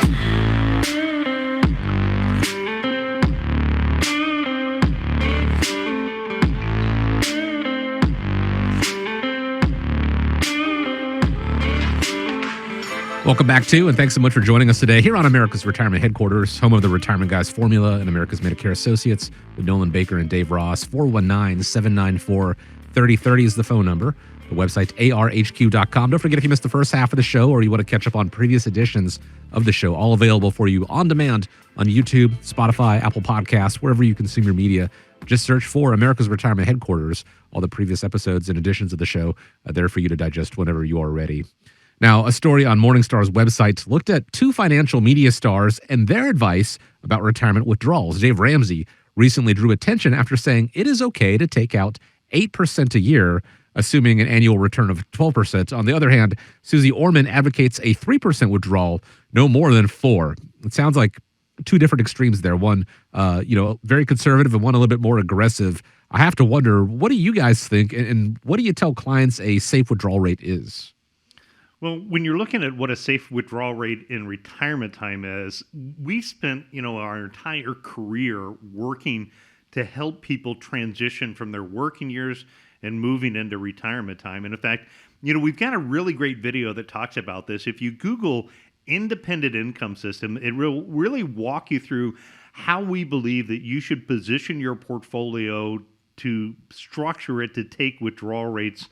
Welcome back to, and thanks so much for joining us today here on America's Retirement Headquarters, home of the Retirement Guys Formula and America's Medicare Associates with Nolan Baker and Dave Ross. 419-794-3030 is the phone number. The website's arhq.com. Don't forget, if you missed the first half of the show or you want to catch up on previous editions of the show, all available for you on demand on YouTube, Spotify, Apple Podcasts, wherever you consume your media. Just search for America's Retirement Headquarters. All the previous episodes and editions of the show are there for you to digest whenever you are ready. Now, a story on Morningstar's website looked at two financial media stars and their advice about retirement withdrawals. Dave Ramsey recently drew attention after saying it is okay to take out 8% a year, assuming an annual return of 12%. On the other hand, Susie Orman advocates a 3% withdrawal, no more than 4%. It sounds like two different extremes there. One, very conservative, and one a little bit more aggressive. I have to wonder, what do you guys think, and what do you tell clients a safe withdrawal rate is? Well, when you're looking at what a safe withdrawal rate in retirement time is, we spent, our entire career working to help people transition from their working years and moving into retirement time. And in fact, we've got a really great video that talks about this. If you Google independent income system, it will really walk you through how we believe that you should position your portfolio to structure it to take withdrawal rates,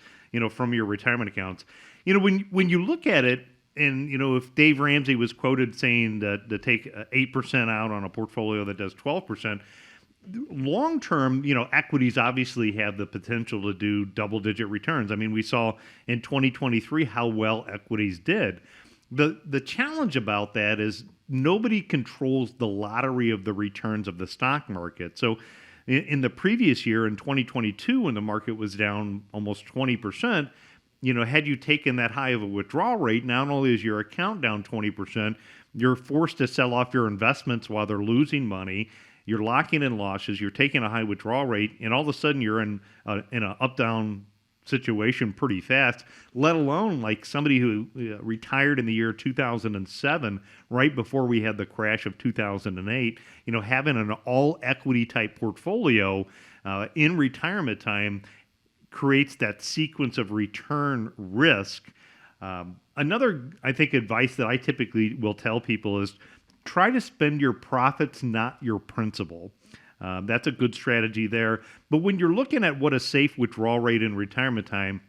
from your retirement accounts. When you look at it, and if Dave Ramsey was quoted saying that to take 8% out on a portfolio that does 12%, long term, equities obviously have the potential to do double-digit returns. I mean, we saw in 2023 how well equities did. The challenge about that is nobody controls the lottery of the returns of the stock market. So in the previous year, in 2022, when the market was down almost 20%, had you taken that high of a withdrawal rate, not only is your account down 20%, you're forced to sell off your investments while they're losing money. You're locking in losses. You're taking a high withdrawal rate, and all of a sudden you're in an up-down situation pretty fast, let alone like somebody who retired in the year 2007, right before we had the crash of 2008, having an all-equity type portfolio in retirement time creates that sequence of return risk. Another, I think, advice that I typically will tell people is try to spend your profits, not your principal. That's a good strategy there. But when you're looking at what a safe withdrawal rate in retirement time,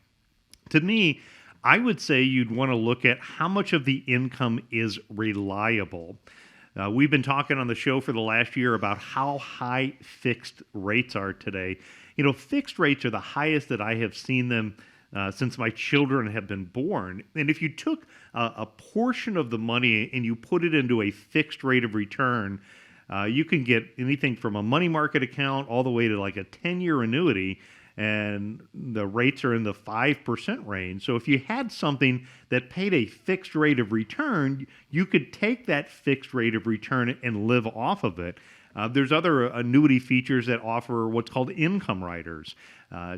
to me, I would say you'd want to look at how much of the income is reliable. We've been talking on the show for the last year about how high fixed rates are today. Fixed rates are the highest that I have seen them since my children have been born. And if you took a portion of the money and you put it into a fixed rate of return, you can get anything from a money market account all the way to like a 10-year annuity, and the rates are in the 5% range. So if you had something that paid a fixed rate of return, you could take that fixed rate of return and live off of it. There's other annuity features that offer what's called income riders.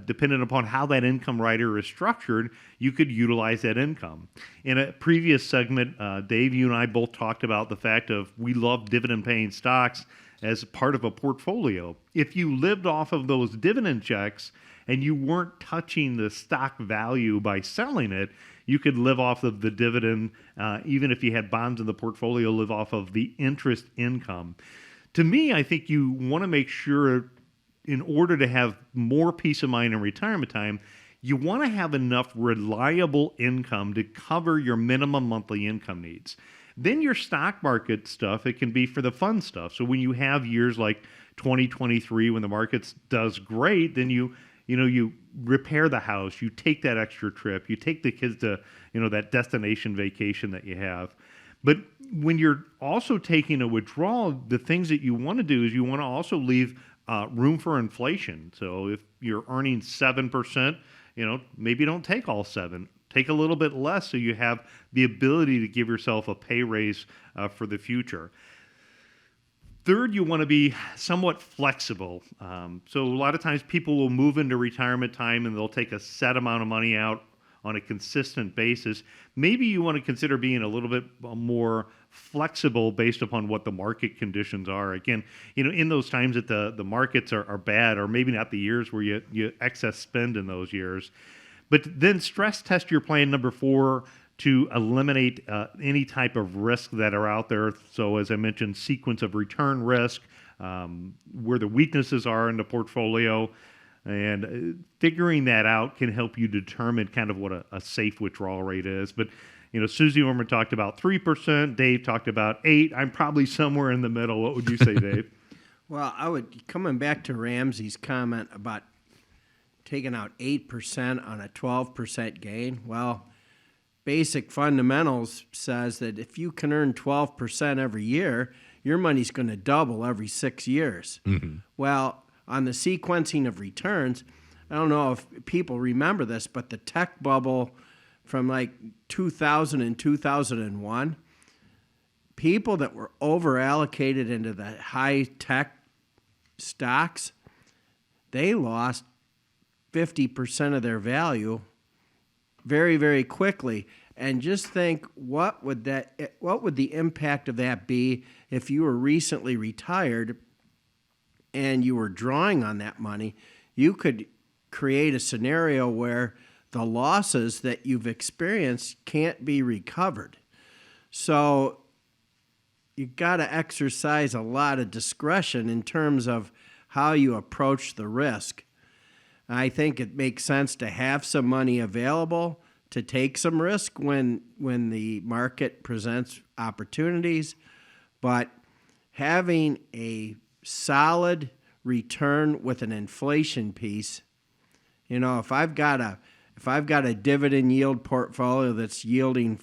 Depending upon how that income rider is structured, you could utilize that income. In a previous segment, Dave, you and I both talked about the fact of we love dividend-paying stocks as part of a portfolio. If you lived off of those dividend checks and you weren't touching the stock value by selling it, you could live off of the dividend, even if you had bonds in the portfolio, live off of the interest income. To me, I think you want to make sure, in order to have more peace of mind in retirement time, you want to have enough reliable income to cover your minimum monthly income needs. Then your stock market stuff, it can be for the fun stuff. So when you have years like 2023 when the market does great, then you repair the house, you take that extra trip, you take the kids to, that destination vacation that you have. But when you're also taking a withdrawal, the things that you want to do is you want to also leave room for inflation. So if you're earning 7%, maybe don't take all 7. Take a little bit less so you have the ability to give yourself a pay raise for the future. Third, you want to be somewhat flexible. So a lot of times people will move into retirement time and they'll take a set amount of money out on a consistent basis. Maybe you want to consider being a little bit more flexible based upon what the market conditions are. Again, in those times that the markets are bad, or maybe not the years where you excess spend in those years. But then stress test your plan number 4 to eliminate any type of risk that are out there. So as I mentioned, sequence of return risk, where the weaknesses are in the portfolio, and figuring that out can help you determine kind of what a safe withdrawal rate is. But Susie Orman talked about 3%. Dave talked about 8%. I'm probably somewhere in the middle. What would you say, Dave? Well, coming back to Ramsey's comment about taking out 8% on a 12% gain. Well, basic fundamentals says that if you can earn 12% every year, your money's going to double every 6 years. Mm-hmm. Well, on the sequencing of returns, I don't know if people remember this, but the tech bubble from like 2000 and 2001, people that were over allocated into the high tech stocks, they lost 50% of their value very, very quickly. And just think, what would the impact of that be if you were recently retired and you were drawing on that money? You could create a scenario where the losses that you've experienced can't be recovered. So you got to exercise a lot of discretion in terms of how you approach the risk. I think it makes sense to have some money available to take some risk when the market presents opportunities, but having a solid return with an inflation piece, if I've got a dividend yield portfolio that's yielding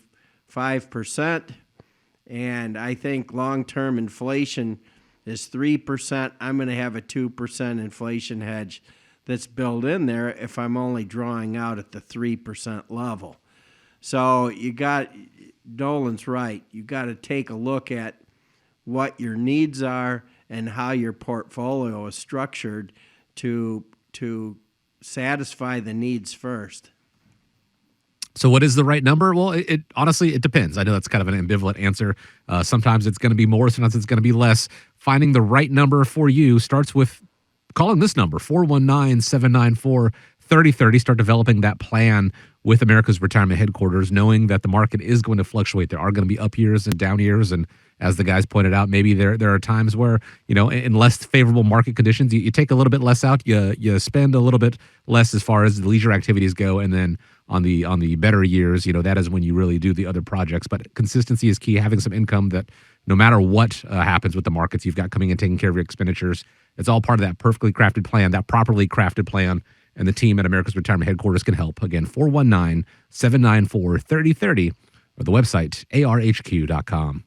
5%, and I think long-term inflation is 3%, I'm going to have a 2% inflation hedge that's built in there if I'm only drawing out at the 3% level. So Nolan's right. You got to take a look at what your needs are and how your portfolio is structured to satisfy the needs first. So what is the right number? Well, it honestly, it depends. I know that's kind of an ambivalent answer. Sometimes it's going to be more, sometimes it's going to be less. Finding the right number for you starts with calling this number, 419-794-3030. Start developing that plan with America's Retirement Headquarters, knowing that the market is going to fluctuate. There are going to be up years and down years. And as the guys pointed out, maybe there are times where, in less favorable market conditions, you take a little bit less out, you spend a little bit less as far as the leisure activities go. And then on the better years, that is when you really do the other projects. But consistency is key. Having some income that no matter what happens with the markets, you've got coming in, taking care of your expenditures. It's all part of that perfectly crafted plan, that properly crafted plan. And the team at America's Retirement Headquarters can help. Again, 419-794-3030 or the website arhq.com.